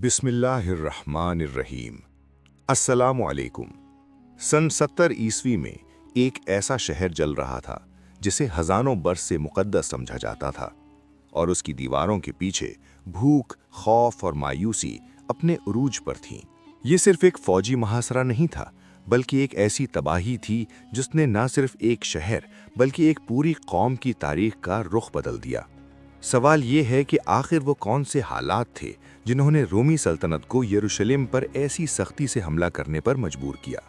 بسم اللہ الرحمن الرحیم۔ السلام علیکم۔ سن 70 میں ایک ایسا شہر جل رہا تھا جسے ہزاروں برس سے مقدس سمجھا جاتا تھا، اور اس کی دیواروں کے پیچھے بھوک، خوف اور مایوسی اپنے عروج پر تھیں۔ یہ صرف ایک فوجی محاصرہ نہیں تھا، بلکہ ایک ایسی تباہی تھی جس نے نہ صرف ایک شہر بلکہ ایک پوری قوم کی تاریخ کا رخ بدل دیا۔ سوال یہ ہے کہ آخر وہ کون سے حالات تھے جنہوں نے رومی سلطنت کو یروشلم پر ایسی سختی سے حملہ کرنے پر مجبور کیا،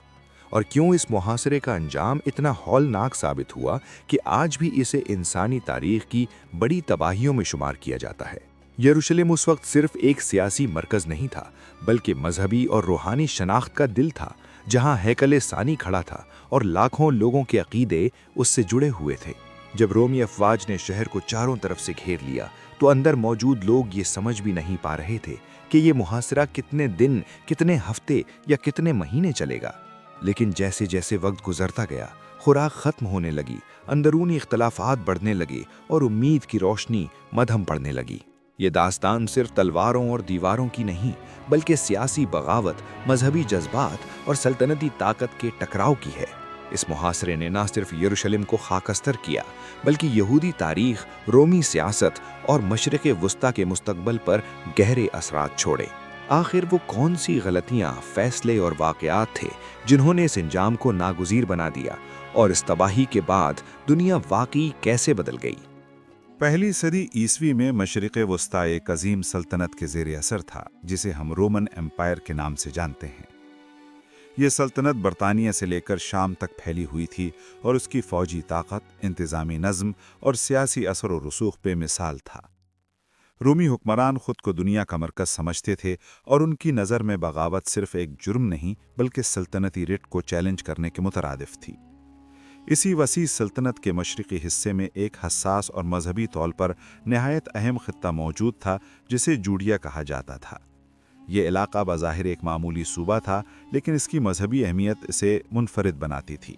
اور کیوں اس محاصرے کا انجام اتنا ہولناک ثابت ہوا کہ آج بھی اسے انسانی تاریخ کی بڑی تباہیوں میں شمار کیا جاتا ہے۔ یروشلم اس وقت صرف ایک سیاسی مرکز نہیں تھا، بلکہ مذہبی اور روحانی شناخت کا دل تھا، جہاں ہیکل ثانی کھڑا تھا اور لاکھوں لوگوں کے عقیدے اس سے جڑے ہوئے تھے۔ جب رومی افواج نے شہر کو چاروں طرف سے گھیر لیا تو اندر موجود لوگ یہ سمجھ بھی نہیں پا رہے تھے کہ یہ محاصرہ کتنے دن، کتنے ہفتے یا کتنے مہینے چلے گا۔ لیکن جیسے جیسے وقت گزرتا گیا، خوراک ختم ہونے لگی، اندرونی اختلافات بڑھنے لگے اور امید کی روشنی مدھم پڑنے لگی۔ یہ داستان صرف تلواروں اور دیواروں کی نہیں، بلکہ سیاسی بغاوت، مذہبی جذبات اور سلطنتی طاقت کے ٹکراؤ کی ہے۔ اس محاصرے نے نہ صرف یروشلم کو خاکستر کیا، بلکہ یہودی تاریخ، رومی سیاست اور مشرق وسطیٰ کے مستقبل پر گہرے اثرات چھوڑے۔ آخر وہ کون سی غلطیاں، فیصلے اور واقعات تھے جنہوں نے اس انجام کو ناگزیر بنا دیا، اور اس تباہی کے بعد دنیا واقعی کیسے بدل گئی؟ پہلی صدی عیسوی میں مشرق وسطیٰ ایک عظیم سلطنت کے زیر اثر تھا جسے ہم رومن ایمپائر کے نام سے جانتے ہیں۔ یہ سلطنت برطانیہ سے لے کر شام تک پھیلی ہوئی تھی، اور اس کی فوجی طاقت، انتظامی نظم اور سیاسی اثر و رسوخ بے مثال تھا۔ رومی حکمران خود کو دنیا کا مرکز سمجھتے تھے، اور ان کی نظر میں بغاوت صرف ایک جرم نہیں بلکہ سلطنتی رٹ کو چیلنج کرنے کے مترادف تھی۔ اسی وسیع سلطنت کے مشرقی حصے میں ایک حساس اور مذہبی طور پر نہایت اہم خطہ موجود تھا جسے جوڈیا کہا جاتا تھا۔ یہ علاقہ بظاہر ایک معمولی صوبہ تھا، لیکن اس کی مذہبی اہمیت اسے منفرد بناتی تھی۔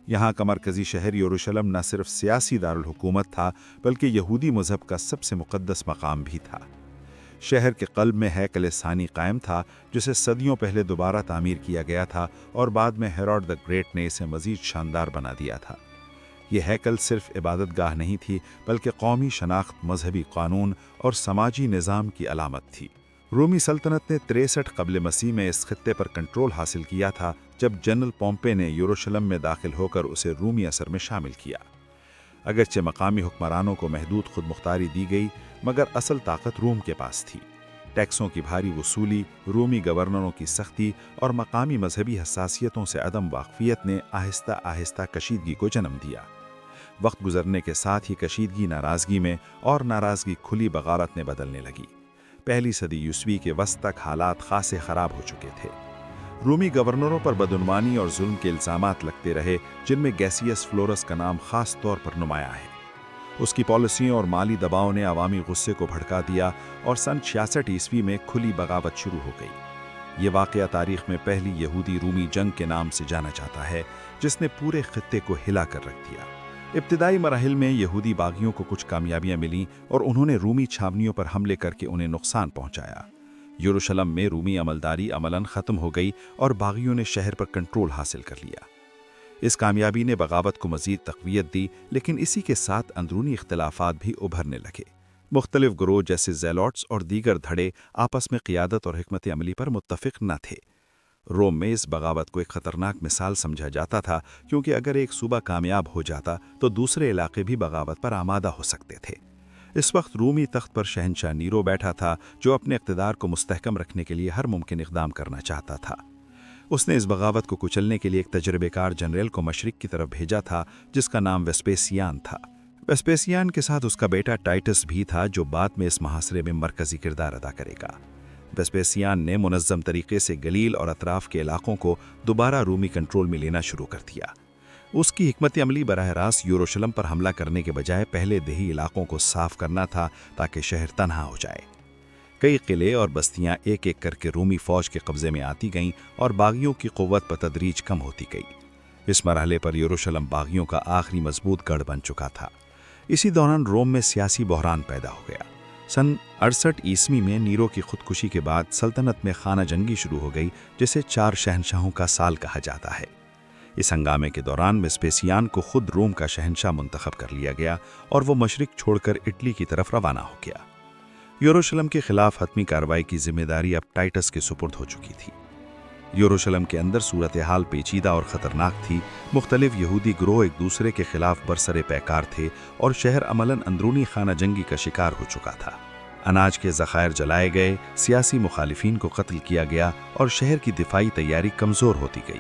یہاں کا مرکزی شہر یروشلم نہ صرف سیاسی دارالحکومت تھا، بلکہ یہودی مذہب کا سب سے مقدس مقام بھی تھا۔ شہر کے قلب میں ہیکل ثانی قائم تھا، جسے صدیوں پہلے دوبارہ تعمیر کیا گیا تھا، اور بعد میں ہیروڈ دی گریٹ نے اسے مزید شاندار بنا دیا تھا۔ یہ ہیکل صرف عبادت گاہ نہیں تھی، بلکہ قومی شناخت، مذہبی قانون اور سماجی نظام کی علامت تھی۔ رومی سلطنت نے 63 قبل مسیح میں اس خطے پر کنٹرول حاصل کیا تھا، جب جنرل پومپے نے یروشلم میں داخل ہو کر اسے رومی اثر میں شامل کیا۔ اگرچہ مقامی حکمرانوں کو محدود خود مختاری دی گئی، مگر اصل طاقت روم کے پاس تھی۔ ٹیکسوں کی بھاری وصولی، رومی گورنروں کی سختی اور مقامی مذہبی حساسیتوں سے عدم واقفیت نے آہستہ آہستہ کشیدگی کو جنم دیا۔ وقت گزرنے کے ساتھ ہی کشیدگی ناراضگی میں، اور ناراضگی کھلی بغاوت میں بدلنے لگی۔ پہلی صدی عیسوی کے وسط تک حالات خاصے خراب ہو چکے تھے۔ رومی گورنروں پر بدعنوانی اور ظلم کے الزامات لگتے رہے، جن میں گیسیس فلورس کا نام خاص طور پر نمایاں ہے۔ اس کی پالیسیوں اور مالی دباؤ نے عوامی غصے کو بھڑکا دیا، اور سن 66 عیسوی میں کھلی بغاوت شروع ہو گئی۔ یہ واقعہ تاریخ میں پہلی یہودی رومی جنگ کے نام سے جانا جاتا ہے، جس نے پورے خطے کو ہلا کر رکھ دیا۔ ابتدائی مراحل میں یہودی باغیوں کو کچھ کامیابیاں ملیں، اور انہوں نے رومی چھاونیوں پر حملے کر کے انہیں نقصان پہنچایا۔ یروشلم میں رومی عملداری عملاً ختم ہو گئی، اور باغیوں نے شہر پر کنٹرول حاصل کر لیا۔ اس کامیابی نے بغاوت کو مزید تقویت دی، لیکن اسی کے ساتھ اندرونی اختلافات بھی ابھرنے لگے۔ مختلف گروہ جیسے زیلوٹس اور دیگر دھڑے آپس میں قیادت اور حکمت عملی پر متفق نہ تھے۔ روم میں اس بغاوت کو ایک خطرناک مثال سمجھا جاتا تھا، کیونکہ اگر ایک صوبہ کامیاب ہو جاتا تو دوسرے علاقے بھی بغاوت پر آمادہ ہو سکتے تھے۔ اس وقت رومی تخت پر شہنشاہ نیرو بیٹھا تھا، جو اپنے اقتدار کو مستحکم رکھنے کے لیے ہر ممکن اقدام کرنا چاہتا تھا۔ اس نے اس بغاوت کو کچلنے کے لیے ایک تجربے کار جنرل کو مشرق کی طرف بھیجا تھا، جس کا نام ویسپیسیان تھا۔ ویسپیسیان کے ساتھ اس کا بیٹا ٹائٹس بھی تھا، جو بعد میں اس محاصرے میں مرکزی کردار ادا کرے گا۔ ویسپیسیان نے منظم طریقے سے گلیل اور اطراف کے علاقوں کو دوبارہ رومی کنٹرول میں لینا شروع کر دیا۔ اس کی حکمت عملی براہ راست یروشلم پر حملہ کرنے کے بجائے پہلے دیہی علاقوں کو صاف کرنا تھا، تاکہ شہر تنہا ہو جائے۔ کئی قلعے اور بستیاں ایک ایک کر کے رومی فوج کے قبضے میں آتی گئیں، اور باغیوں کی قوت بتدریج کم ہوتی گئی۔ اس مرحلے پر یروشلم باغیوں کا آخری مضبوط گڑھ بن چکا تھا۔ اسی دوران روم میں سیاسی بحران پیدا ہو گیا۔ सन 68 ईस्वी में नीरो की खुदकुशी के बाद सल्तनत में खाना जंगी शुरू हो गई, जिसे 4 शहनशाहों का साल कहा जाता है। इस हंगामे के दौरान वेस्पेसियान को खुद रोम का शहनशाह मुंतखब कर लिया गया और वो मशरिक छोड़कर इटली की तरफ रवाना हो गया। यरूशलेम के खिलाफ हतमी कार्रवाई की जिम्मेदारी अब टाइटस के सुपुर्द हो चुकी थी। यरूशलेम के अंदर सूरत हाल पेचीदा और ख़तरनाक थी। मुख्तलिफ यहूदी गिरोह एक दूसरे के खिलाफ बरसरे पैकार थे और शहर अमलन अंदरूनी खाना जंगी का शिकार हो चुका था। अनाज के ज़खायर जलाए गए, सियासी मुखालिफिन को कत्ल किया गया और शहर की दिफाई तैयारी कमज़ोर होती गई।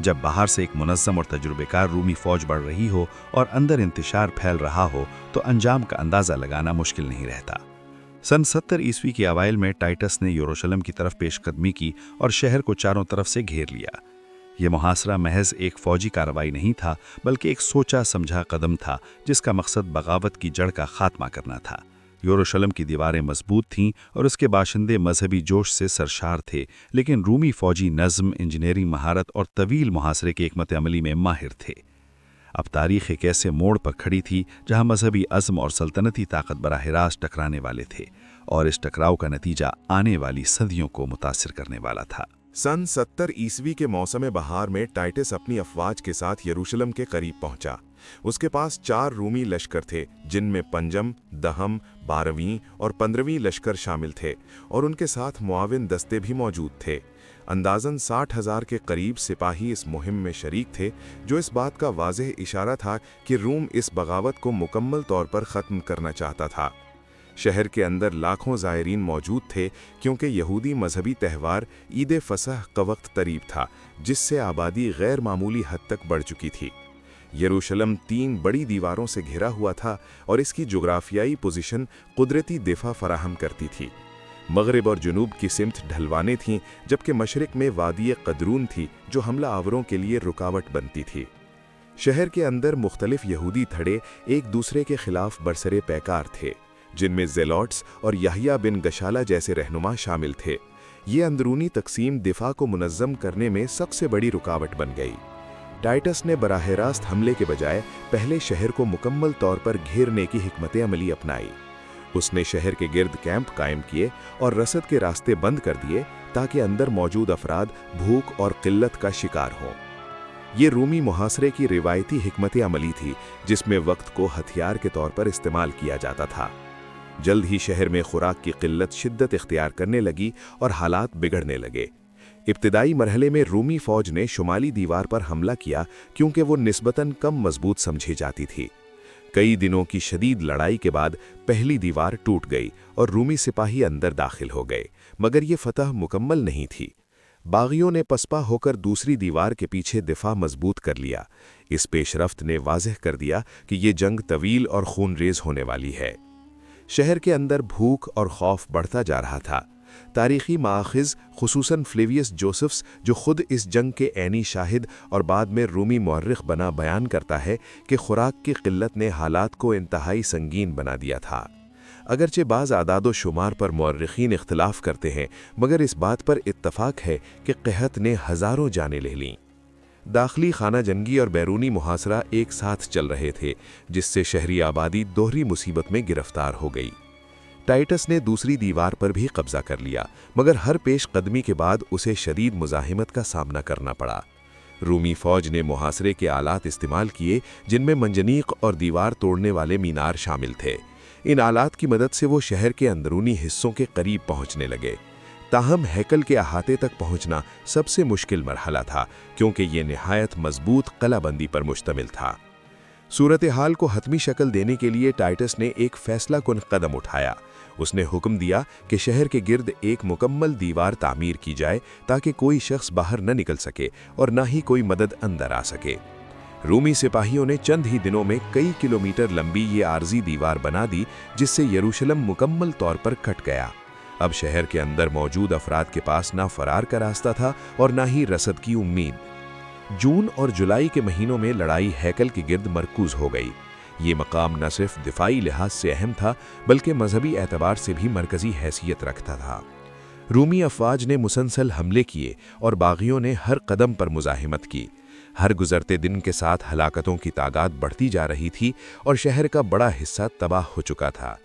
जब बाहर से एक मुनज़्ज़म और तजुर्बेकार रूमी फ़ौज बढ़ रही हो और अंदर इंतशार फैल रहा हो तो अंजाम का अंदाज़ा लगाना मुश्किल नहीं रहता। सन 70 ईस्वी के अवाइल में टाइटस ने यरूशलेम की तरफ पेशकदमी की और शहर को चारों तरफ से घेर लिया। ये मुहासरा महज एक फ़ौजी कार्रवाई नहीं था, बल्कि एक सोचा समझा कदम था जिसका मकसद बगावत की जड़ का खात्मा करना था। यरूशलेम की दीवारें मजबूत थीं और उसके बाशिंदे मजहबी जोश से सरशार थे, लेकिन रूमी फ़ौजी नज़्म, इंजीनियरिंग महारत और तवील मुहासरे के हिकमत अमली में माहिर थे। अब तारीख़ एक ऐसे मोड़ पर खड़ी थी जहां मजहबी अज़्म और सल्तनती ताकत बराह रास्त टकराने वाले थे, और इस टकराव का नतीजा आने वाली सदियों को मुतासिर करने वाला था। सन 70 ईस्वी के मौसम बहार में टाइटस अपनी अफवाज के साथ यरूशलेम के करीब पहुंचा। उसके पास 4 रूमी लश्कर थे, जिनमें पंजम, दहम, 12वीं और 15वीं लश्कर शामिल थे, और उनके साथ मुआविन दस्ते भी मौजूद थे। अंदाज़न 60,000 के करीब सिपाही इस मुहिम में शरीक थे, जो इस बात का वाज़ेह इशारा था कि रूम इस बगावत को मुकम्मल तौर पर ख़त्म करना चाहता था। शहर के अंदर लाखों ज़ायरीन मौजूद थे, क्योंकि यहूदी मजहबी त्यौहार ईद फसह का वक्त करीब था, जिससे आबादी गैर मामूली हद तक बढ़ चुकी थी। यरूशलेम 3 बड़ी दीवारों से घिरा हुआ था और इसकी जोग्राफियाई पोजीशन कुदरती दिफा फराहम करती थी। मगरिब और जुनूब की सिमत ढलवाने थीं, जबकि मशरिक में वादी कदरून थी, जो हमला आवरों के लिए रुकावट बनती थी। शहर के अंदर मुख्तलिफ यहूदी थड़े एक दूसरे के खिलाफ बरसरे पैकार थे, जिनमें ज़ेलॉट्स और यहया बिन गशाला जैसे रहनुमा शामिल थे। ये अंदरूनी तकसीम दिफा को मुनज़्ज़म करने में सबसे बड़ी रुकावट बन गई। टाइटस ने बराह रास्त हमले के बजाय पहले शहर को मुकम्मल तौर पर घेरने की हिकमत अमली अपनाई। उसने शहर के गिर्द कैंप कायम किए और रसद के रास्ते बंद कर दिए, ताकि अंदर मौजूद अफराद भूख और किल्लत का शिकार हों। ये रूमी मुहासरे की रिवायती हिकमत अमली थी, जिसमें वक्त को हथियार के तौर पर इस्तेमाल किया जाता था। जल्द ही शहर में खुराक की किल्लत शिद्दत इख्तियार करने लगी और हालात बिगड़ने लगे। इब्तिदाई मरहले में रूमी फ़ौज ने शुमाली दीवार पर हमला किया, क्योंकि वो निस्बतन कम मजबूत समझी जाती थी। कई दिनों की शदीद लड़ाई के बाद पहली दीवार टूट गई और रूमी सिपाही अंदर दाखिल हो गए, मगर ये फतह मुकम्मल नहीं थी। बागियों ने पसपा होकर दूसरी दीवार के पीछे दिफा मजबूत कर लिया। इस पेशरफ्त ने वाज़ेह कर दिया कि ये जंग तवील और खूनरेज़ होने वाली है। शहर के अंदर भूख और खौफ बढ़ता जा रहा था। तारीख़ी माख़िज़ खुसूसन फ्लेवियस जोसेफ्स, जो खुद इस जंग के ऐनी शाहिद और बाद में रूमी मुअर्रिख़ बना, बयान करता है कि खुराक की किल्लत ने हालात को इंतहाई संगीन बना दिया था। अगरचे बाज़ आदाद शुमार पर मुअर्रिख़ीन इख्तिलाफ़ करते हैं, मगर इस बात पर इत्तफ़ाक़ है कि क़हत ने हज़ारों जानें ले लीं। दाखिली खाना जंगी और बैरूनी मुहासरा एक साथ चल रहे थे, जिससे शहरी आबादी दोहरी मुसीबत में गिरफ्तार हो गई। टाइटस ने दूसरी दीवार पर भी कब्जा कर लिया, मगर हर पेश कदमी के बाद उसे शदीद मुज़ाहिमत का सामना करना पड़ा। रूमी फ़ौज ने मुहासरे के आलात इस्तेमाल किए, जिनमें मंजनीक और दीवार तोड़ने वाले मीनार शामिल थे। इन आलात की मदद से वो शहर के अंदरूनी हिस्सों के करीब पहुंचने लगे। ताहम हैकल के अहाते तक पहुंचना सबसे मुश्किल मरहला था, क्योंकि ये निहायत मजबूत कलाबंदी पर मुश्तमिल था। सूरत हाल को हतमी शक्ल देने के लिए टाइटस ने एक फैसला कुन कदम उठाया। उसने हुक्म दिया कि शहर के गिर्द एक मुकम्मल दीवार तामीर की जाए, ताकि कोई शख्स बाहर न निकल सके और न ही कोई मदद अंदर आ सके। रूमी सिपाहियों ने चंद ही दिनों में कई किलोमीटर लंबी ये आर्जी दीवार बना दी, जिससे यरूशलेम मुकम्मल तौर पर कट गया। अब शहर के अंदर मौजूद अफराद के पास ना फरार का रास्ता था और ना ही रसद की उम्मीद। जून और जुलाई के महीनों में लड़ाई हैकल के गिर्द मरकूज हो गई। ये मकाम न सिर्फ दिफाई लिहाज से अहम था, बल्कि मजहबी एतबार से भी मरकजी हैसियत रखता था। रूमी अफवाज ने मुसलसल हमले किए और बागियों ने हर कदम पर मुज़ाहिमत की। हर गुजरते दिन के साथ हलाकतों की तादाद बढ़ती जा रही थी और शहर का बड़ा हिस्सा तबाह हो चुका था।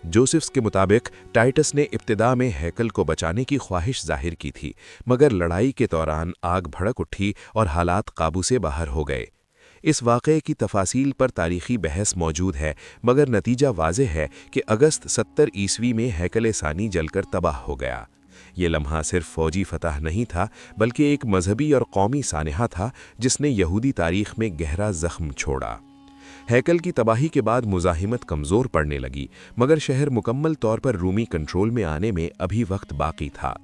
जोसेफ्स के मुताबिक टाइटस ने इब्तिदा में हैकल को बचाने की ख्वाहिश जाहिर की थी, मगर लड़ाई के दौरान आग भड़क उठी और हालात काबू से बाहर हो गए। इस वाक़ये की तफासील पर तारीख़ी बहस मौजूद है, मगर नतीजा वाज़ेह है कि अगस्त 70 ईस्वी में हैकल सानी जलकर तबाह हो गया। ये लम्हा सिर्फ फ़ौजी फतह नहीं था, बल्कि एक मजहबी और कौमी सानहा था जिसने यहूदी तारीख़ में गहरा ज़ख्म छोड़ा। हैकल की तबाही के बाद मुज़ाहिमत कमज़ोर पड़ने लगी, मगर शहर मुकम्मल तौर पर रूमी कंट्रोल में आने में अभी वक्त बाकी था।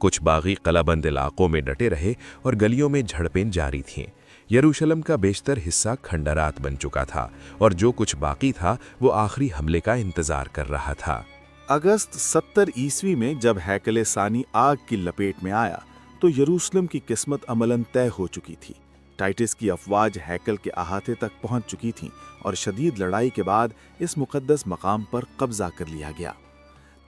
कुछ बागी कलाबंद इलाक़ों में डटे रहे और गलियों में झड़पें जारी थीं। यरूशलेम का बेशतर हिस्सा खंडरात बन चुका था और जो कुछ बाकी था वो आखिरी हमले का इंतज़ार कर रहा था। अगस्त 70 ईस्वी में जब हैकल सानी आग की लपेट में आया तो यरूशलेम की किस्मत अमलन तय हो चुकी थी। टाइटस की अफवाज हैकल के अहाते तक पहुंच चुकी थीं और शदीद लड़ाई के बाद इस मुक़द्दस मकाम पर कब्जा कर लिया गया।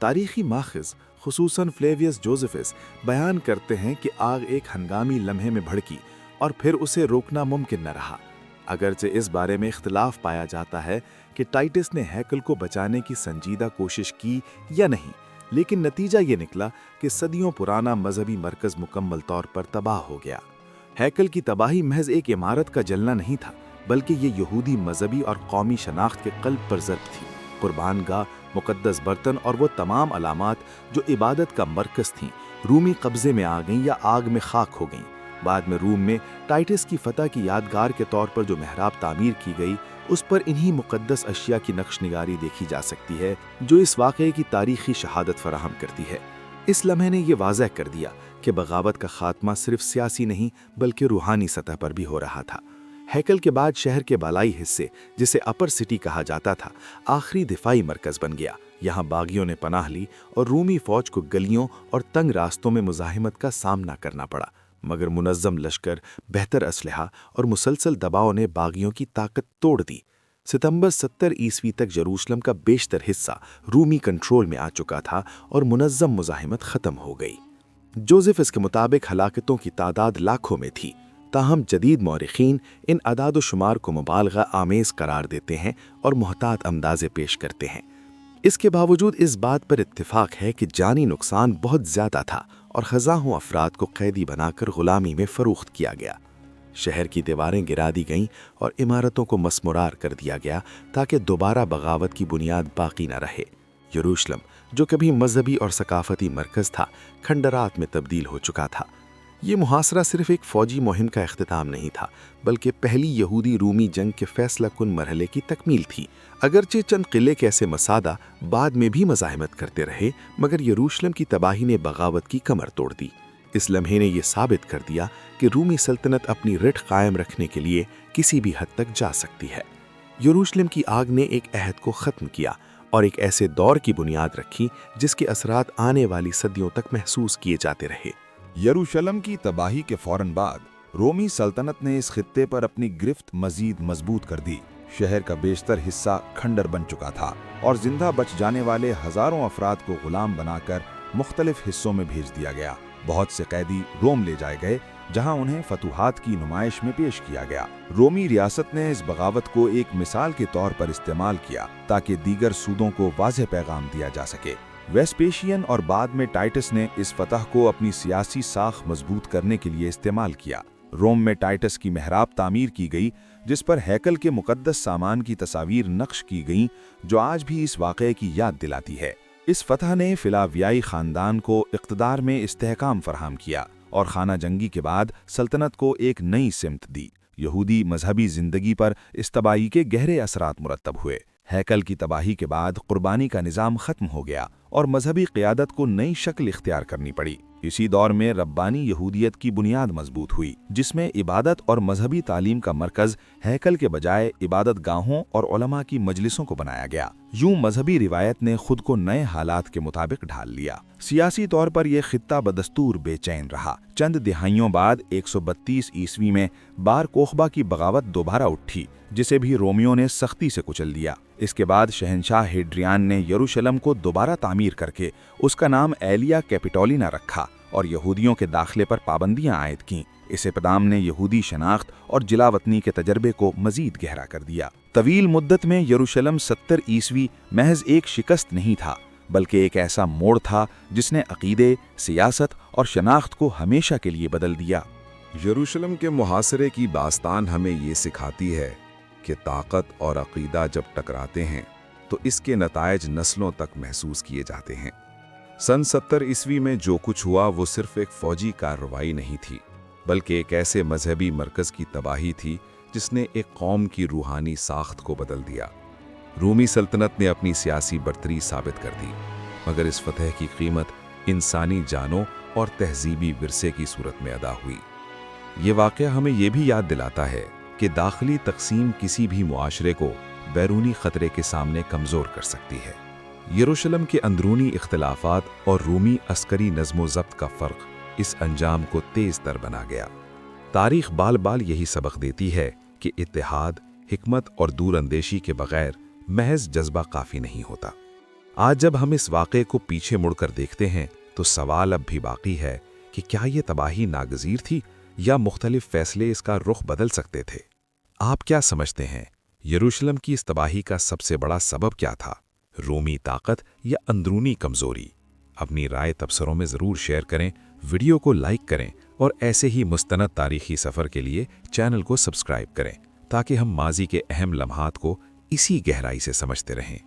तारीखी माखज़ खुसूसन फ्लेवियस जोसेफस बयान करते हैं कि आग एक हंगामी लम्हे में भड़की और फिर उसे रोकना मुमकिन न रहा। अगरचे इस बारे में इख्तिलाफ पाया जाता है कि टाइटस ने हैकल को बचाने की संजीदा कोशिश की या नहीं, लेकिन नतीजा ये निकला कि सदियों पुराना मजहबी मरकज़ मुकम्मल तौर पर तबाह हो गया। हैकल की तबाही महज एक इमारत का जलना नहीं था, बल्कि ये यहूदी मजहबी और कौमी शनाख्त के क़ल्ब पर ज़र्ब थी। कुर्बान गाह, मुक़द्दस बर्तन और वो तमाम अलामात जो इबादत का मरकज़ थीं, रूमी कब्ज़े में आ गईं या आग में खाक हो गईं। बाद में रूम में टाइटस की फतह की यादगार के तौर पर जो महराब तामीर की गई, उस पर इन्हीं मुक़द्दस अशिया की नक्श निगारी देखी जा सकती है जो इस वाक़ये की तारीख़ी शहादत फराहम करती है। इस लम्हे ने यह वाज़ह कर दिया कि बगावत का खात्मा सिर्फ सियासी नहीं बल्कि रूहानी सतह पर भी हो रहा था। हैकल के बाद शहर के बालाई हिस्से, जिसे अपर सिटी कहा जाता था, आखिरी दिफाई मरकज़ बन गया। यहाँ बागियों ने पनाह ली और रूमी फ़ौज को गलियों और तंग रास्तों में मुज़ाहिमत का सामना करना पड़ा, मगर मुनज़्ज़म लश्कर, बेहतर असलहा और मुसलसल दबाव ने बागियों की ताकत तोड़ दी। सितंबर 70 ईस्वी तक यरूशलेम का बेशतर हिस्सा रूमी कंट्रोल में आ चुका था और मुनज़्ज़म मुज़ाहिमत ख़त्म हो गई। जोसेफस के मुताबिक हलाकतों की तादाद लाखों में थी, ताहम जदीद मौरिखीन इन अदाद शुमार को मुबालगा आमेज़ करार देते हैं और मुहतात अंदाज़े पेश करते हैं। इसके बावजूद इस बात पर इत्तिफाक है कि जानी नुकसान बहुत ज़्यादा था और ख़ज़ाहों अफराद को कैदी बनाकर ग़ुलामी में फ़रोख्त किया गया। शहर की दीवारें गिरा दी गईं और इमारतों को मसमुरार कर दिया गया ताकि दोबारा बगावत की बुनियाद बाकी न रहे। यरूशलेम, जो कभी मजहबी और सकाफती मरकज़ था, खंडरात में तब्दील हो चुका था। ये मुहासरा सिर्फ एक फ़ौजी मुहिम का इख्तिताम नहीं था, बल्कि पहली यहूदी रूमी जंग के फैसला कुन मरहले की तकमील थी। अगरचे चंद किले कैसे मसादा बाद में भी मज़ाहिमत करते रहे, मगर यरूशलेम की तबाही ने बगावत की कमर तोड़ दी। इस लम्हे ने यह साबित कर दिया कि रूमी सल्तनत अपनी रिठ कायम रखने के लिए किसी भी हद तक जा सकती है। यरूशलेम की आग ने एक अहद को ख़त्म किया और एक ऐसे दौर की बुनियाद रखी जिसके असरात आने वाली सदियों तक महसूस किए जाते रहे। यरूशलेम की तबाही के फौरन बाद रोमी सल्तनत ने इस खित्ते पर अपनी गिरफ्त मजीद मजबूत कर दी। शहर का बेशतर हिस्सा खंडर बन चुका था और जिंदा बच जाने वाले हजारों अफराद को गुलाम बनाकर मुख्तलिफ हिस्सों में भेज दिया गया। बहुत से कैदी रोम ले जाए गए, जहां उन्हें फतूहात की नुमाइश में पेश किया गया। रोमी रियासत ने इस बगावत को एक मिसाल के तौर पर इस्तेमाल किया ताकि दीगर सूदों को वाज़ेह पैगाम दिया जा सके। वेस्पेशियन और बाद में टाइटस ने इस फतह को अपनी सियासी साख मजबूत करने के लिए इस्तेमाल किया। रोम में टाइटस की महराब तामीर की गई, जिस पर हैकल के मुकद्दस सामान की तस्वीर नक्श की गईं, जो आज भी इस वाक़ये की याद दिलाती है। इस फतह ने फिलावियाई ख़ानदान को इक़्तिदार में इस्तेहकाम फराहम किया और खाना जंगी के बाद सल्तनत को एक नई सिमत दी। यहूदी मजहबी ज़िंदगी पर इस तबाही के गहरे असरात मुरतब हुए। हैकल की तबाही के बाद कुर्बानी का निज़ाम ख़त्म हो गया और मजहबी क़ियादत को नई शक्ल इख्तियार करनी पड़ी। इसी दौर में रब्बानी यहूदियत की बुनियाद मजबूत हुई, जिसमें इबादत और मजहबी तालीम का मरकज़ हैकल के बजाय इबादत गाहों और उलमा की मजलिसों को बनाया गया। यूं मजहबी रिवायत ने खुद को नए हालात के मुताबिक ढाल लिया। सियासी तौर पर यह खित्ता बदस्तूर बेचैन रहा। चंद दिहाइयों बाद 132 ईस्वी में बार कोखबा की बगावत दोबारा उठी, जिसे भी रोमियों ने सख्ती से कुचल दिया। इसके बाद शहंशाह हेड्रियान ने यरूशलेम को दोबारा तामीर करके उसका नाम एलिया कैपिटोलिना रखा और यहूदियों के दाखिले पर पाबंदियां आयद कीं। इस इक़दाम ने यहूदी शनाख्त और जिलावतनी के तजर्बे को मजीद गहरा कर दिया। तवील मुद्दत में यरूशलम 70 ईस्वी महज एक शिकस्त नहीं था, बल्कि एक ऐसा मोड़ था जिसने अकीदे, सियासत और शनाख्त को हमेशा के लिए बदल दिया। यरूशलम के मुहासरे की दास्तान हमें ये सिखाती है कि ताकत और अकीदा जब टकराते हैं तो इसके नतायज नस्लों तक महसूस किए जाते हैं। सन 70 ईस्वी में जो कुछ हुआ वो सिर्फ एक फौजी कार्रवाई नहीं थी, बल्कि एक ऐसे मजहबी मरकज़ की तबाही थी जिसने एक कौम की रूहानी साख्त को बदल दिया। रूमी सल्तनत ने अपनी सियासी बर्तरी साबित कर दी, मगर इस फतह की कीमत इंसानी जानों और तहजीबी विरसे की सूरत में अदा हुई। ये वाक़या हमें यह भी याद दिलाता है कि दाखिली तकसीम किसी भी मुआशरे को बैरूनी ख़तरे के सामने कमज़ोर कर सकती है। यरूशलम के अंदरूनी इख्तिलाफात और रूमी अस्करी नज़्मो ज़ब्त का फ़र्क इस अंजाम को तेज़ तर बना गया। तारीख़ बाल बाल यही सबक देती है कि इत्तेहाद, हिकमत और दूरअंदेशी के बग़ैर महज जज्बा काफ़ी नहीं होता। आज जब हम इस वाक़े को पीछे मुड़कर देखते हैं तो सवाल अब भी बाकी है कि क्या ये तबाही नागज़ीर थी या मुख्तलिफ फ़ैसले इसका रुख बदल सकते थे। आप क्या समझते हैं, यरूशलम की इस तबाही का सबसे बड़ा सबब क्या था? रोमी ताकत या अंदरूनी कमज़ोरी? अपनी राय तबसरों में ज़रूर शेयर करें, वीडियो को लाइक करें और ऐसे ही मुस्तनद तारीख़ी सफ़र के लिए चैनल को सब्सक्राइब करें ताकि हम माजी के अहम लम्हात को इसी गहराई से समझते रहें।